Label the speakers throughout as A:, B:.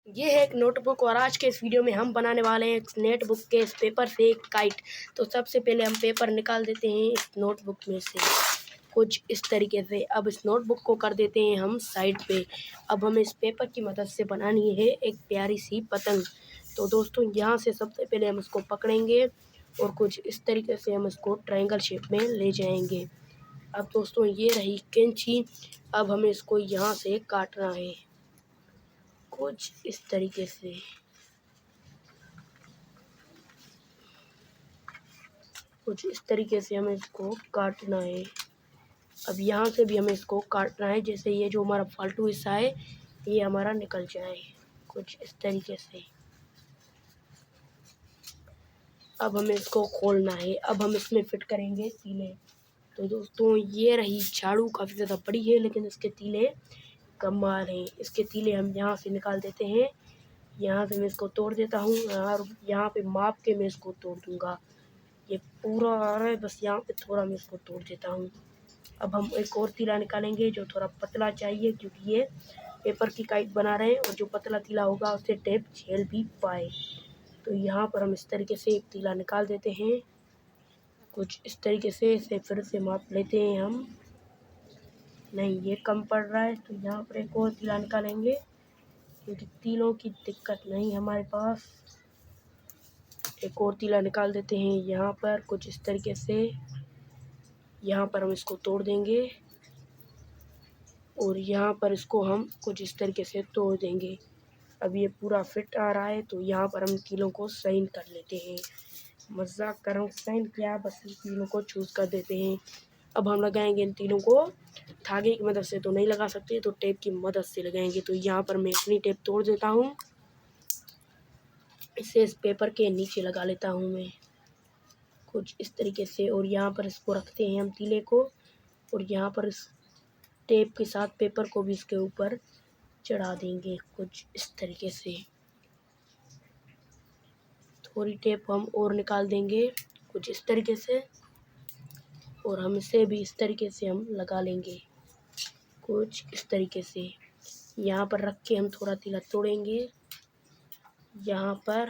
A: ये है एक नोटबुक और आज के इस वीडियो में हम बनाने वाले हैं एक नोटबुक के इस पेपर से एक काइट। तो सबसे पहले हम पेपर निकाल देते हैं इस नोटबुक में से कुछ इस तरीके से। अब इस नोटबुक को कर देते हैं हम साइड पे। अब हमें इस पेपर की मदद से बनानी है एक प्यारी सी पतंग। तो दोस्तों यहाँ से सबसे पहले हम इसको पकड़ेंगे और कुछ इस तरीके से हम इसको ट्रायंगल शेप में ले जाएंगे। अब दोस्तों ये रही कैंची। अब हमें इसको यहाँ से काटना है कुछ इस तरीके से। कुछ इस तरीके से हमें इसको काटना है। अब यहाँ से भी हमें इसको काटना है, जैसे ये जो हमारा फालतू हिस्सा है ये हमारा निकल जाए कुछ इस तरीके से। अब हमें इसको खोलना है। अब हम इसमें फिट करेंगे तीले। तो दोस्तों ये रही झाड़ू, काफ़ी ज़्यादा बड़ी है लेकिन इसके तीले कमाल हैं। इसके तीले हम यहाँ से निकाल देते हैं। यहाँ से मैं इसको तोड़ देता हूँ और यहाँ पे माप के मैं इसको तोड़ दूँगा। ये पूरा आ रहा है, बस यहाँ पे थोड़ा मैं इसको तोड़ देता हूँ। अब हम एक और तीला निकालेंगे जो थोड़ा पतला चाहिए, क्योंकि ये पेपर की काइट बना रहे हैं और जो पतला तीला होगा उससे टेप झेल भी पाए। तो यहाँ पर हम इस तरीके से एक तीला निकाल देते हैं कुछ इस तरीके से। इसे फिर से माप लेते हैं हम। नहीं, ये कम पड़ रहा है, तो यहाँ पर एक और तीला निकालेंगे क्योंकि तीलों की दिक्कत नहीं हमारे पास। एक और तीला निकाल देते हैं यहाँ पर कुछ इस तरीके से। यहाँ पर हम इसको तोड़ देंगे और यहाँ पर इसको हम कुछ इस तरीके से तोड़ देंगे। अब ये पूरा फिट आ रहा है, तो यहाँ पर हम तीलों को साइन कर लेते हैं। मजाक कर रहा हूँ, साइन किया, बस इन तीलों को चूज़ कर देते हैं। अब हम लगाएंगे इन तीलों को धागे की मदद से तो नहीं लगा सकते, तो टेप की मदद से लगाएंगे। तो यहाँ पर मैं इतनी टेप तोड़ देता हूँ, इसे इस पेपर के नीचे लगा लेता हूँ मैं कुछ इस तरीके से। और यहाँ पर इसको रखते हैं हम तीले को, और यहाँ पर इस टेप के साथ पेपर को भी इसके ऊपर चढ़ा देंगे कुछ इस तरीके से। थोड़ी टेप हम और निकाल देंगे कुछ इस तरीके से, और हम इसे भी इस तरीके से हम लगा लेंगे कुछ इस तरीके से। यहाँ पर रख के हम थोड़ा तीला तोड़ेंगे यहाँ पर।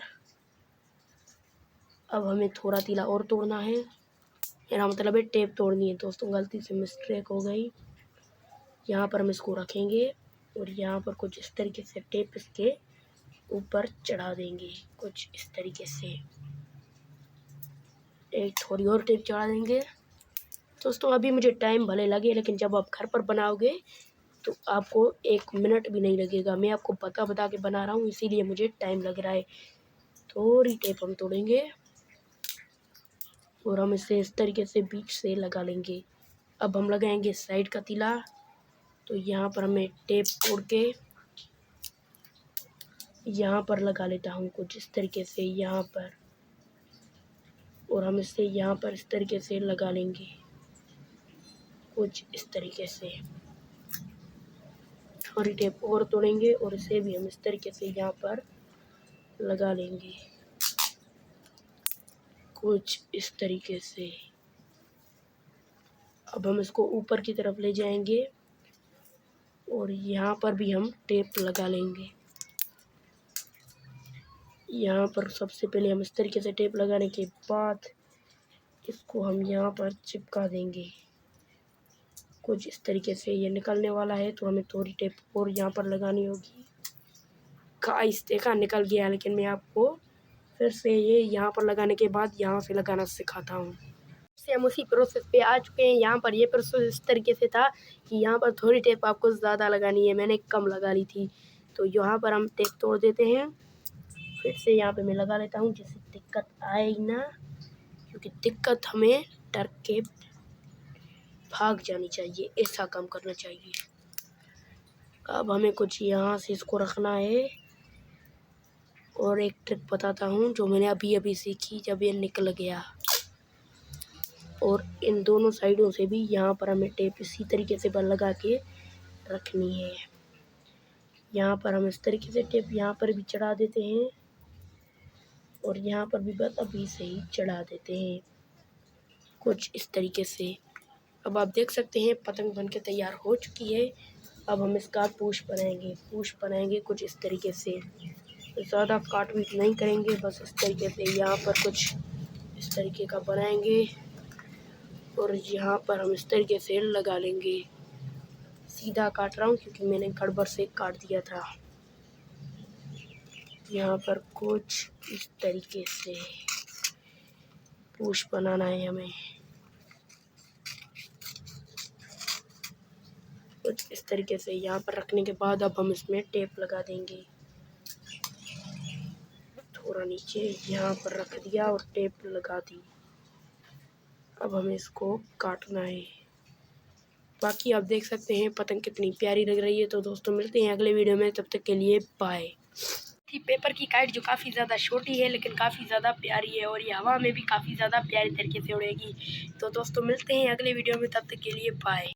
A: अब हमें थोड़ा तीला और तोड़ना है, मेरा मतलब है टेप तोड़नी है। दोस्तों गलती से मिस्टेक हो गई। यहाँ पर हम इसको रखेंगे और यहाँ पर कुछ इस तरीके से टेप इसके ऊपर चढ़ा देंगे कुछ इस तरीके से। एक थोड़ी और टेप चढ़ा देंगे। दोस्तों अभी मुझे टाइम भले लगे, लेकिन जब आप घर पर बनाओगे तो आपको 1 मिनट भी नहीं लगेगा। मैं आपको बता के बना रहा हूँ, इसीलिए मुझे टाइम लग रहा है। थोड़ी टेप हम तोड़ेंगे और हम इसे इस तरीके से बीच से लगा लेंगे। अब हम लगाएंगे साइड का तीला। तो यहाँ पर हमें टेप तोड़ के यहाँ पर लगा लेता हूँ कुछ इस तरीके से यहाँ पर, और हम इसे यहाँ पर इस तरीके से लगा लेंगे कुछ इस तरीके से। थोड़ी टेप और तोड़ेंगे और इसे भी हम इस तरीके से यहाँ पर लगा लेंगे कुछ इस तरीके से। अब हम इसको ऊपर की तरफ ले जाएंगे और यहाँ पर भी हम टेप लगा लेंगे। यहाँ पर सबसे पहले हम इस तरीके से टेप लगाने के बाद इसको हम यहाँ पर चिपका देंगे कुछ इस तरीके से। ये निकलने वाला है, तो हमें थोड़ी टेप और यहाँ पर लगानी होगी। गाइस देखा, निकल गया, लेकिन मैं आपको फिर से ये यहाँ पर लगाने के बाद यहाँ से लगाना सिखाता हूँ। से हम उसी प्रोसेस पे आ चुके हैं। यहाँ पर ये प्रोसेस इस तरीके से था कि यहाँ पर थोड़ी टेप आपको ज़्यादा लगानी है, मैंने कम लगा ली थी। तो यहाँ पर हम टेप तोड़ देते हैं, फिर से यहाँ पे मैं लगा लेता हूँ जिससे दिक्कत आए ही ना, क्योंकि दिक्कत हमें डर के भाग जानी चाहिए, ऐसा काम करना चाहिए। अब हमें कुछ यहाँ से इसको रखना है, और एक ट्रिक बताता हूँ जो मैंने अभी सीखी जब ये निकल गया। और इन दोनों साइडों से भी यहाँ पर हमें टेप इसी तरीके से लगा के रखनी है। यहाँ पर हम इस तरीके से टेप यहाँ पर भी चढ़ा देते हैं और यहाँ पर भी बस अभी से ही चढ़ा देते हैं कुछ इस तरीके से। अब आप देख सकते हैं पतंग बनके तैयार हो चुकी है। अब हम इसका पूछ बनाएंगे कुछ इस तरीके से। ज़्यादा काट पीट नहीं करेंगे, बस इस तरीके से यहाँ पर कुछ इस तरीके का बनाएंगे और यहाँ पर हम इस तरीके से लगा लेंगे। सीधा काट रहा हूँ क्योंकि मैंने गड़बड़ से काट दिया था। यहाँ पर कुछ इस तरीके से पूछ बनाना है हमें, कुछ इस तरीके से। यहाँ पर रखने के बाद अब हम इसमें टेप लगा देंगे। थोड़ा नीचे यहाँ पर रख दिया और टेप लगा दी। अब हमें इसको काटना है। बाकी आप देख सकते हैं पतंग कितनी प्यारी लग रही है। तो दोस्तों मिलते हैं अगले वीडियो में, तब तक के लिए बाय। पेपर की काइट जो काफ़ी ज़्यादा छोटी है लेकिन काफ़ी ज़्यादा प्यारी है और ये हवा में भी काफ़ी ज़्यादा प्यारी तरीके से उड़ेगी। तो दोस्तों मिलते हैं अगले वीडियो में, तब तक के लिए बाय।